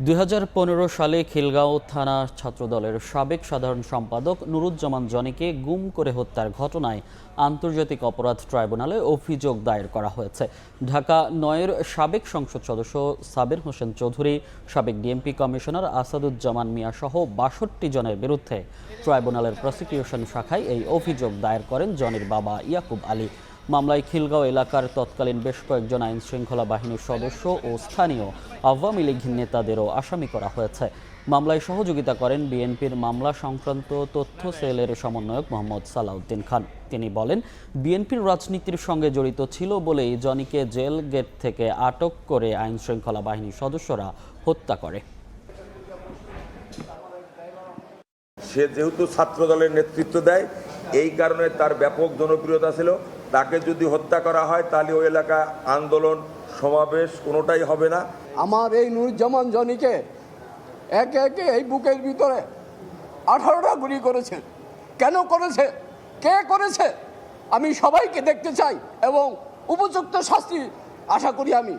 2015 সালে খিলগাঁও থানা ছাত্রদলের সাবেক সাধারণ সম্পাদক নুরুজ্জামান জনিকে গুম করে হত্যার ঘটনায় আন্তর্জাতিক অপরাধ ট্রাইব্যুনালে অভিযোগ দায়ের করা হয়েছে। ঢাকা ৯-এর সাবেক সংসদ সদস্য সাবের হোসেন চৌধুরী, সাবেক ডিএমপি কমিশনার আসাদুজ্জামান মিয়া সহ ৬২ জনের বিরুদ্ধে ট্রাইব্যুনালের প্রসিকিউশন শাখায় এই অভিযোগ দায়ের করেন জনির বাবা ইয়াকুব আলী। মামলায় খিলগাঁও এলাকার তৎকালীন বেশ কয়েকজন আইন শৃঙ্খলা বাহিনীর সদস্য ও স্থানীয় আওয়ামী লীগ নেতাদেরও আসামি করা হয়েছে। মামলায় সহযোগিতা করেন বিএনপির মামলা সংক্রান্ত তথ্য সেলের সমন্বয়ক মোহাম্মদ সালাউদ্দিন খান। তিনি বলেন, বিএনপির রাজনীতির সঙ্গে জড়িত ছিল বলেই জনিকে জেল গেট থেকে আটক করে আইন শৃঙ্খলা বাহিনীর সদস্যরা হত্যা করে। সে যেহেতু ছাত্র দলের নেতৃত্ব দেয়, এই কারণে তার ব্যাপক জনপ্রিয়তা ছিল। তাকে যদি হত্যা করা হয় তাহলে ওই এলাকা আন্দোলন সমাবেশ কোনোটাই হবে না। আমার এই নুরুজ্জামান জনিকে একে একে এই বুকের ভিতরে 18টা গুলি করেছে। কেন করেছে, কে করেছে, আমি সবাইকে দেখতে চাই এবং উপযুক্ত শাস্তি আশা করি আমি।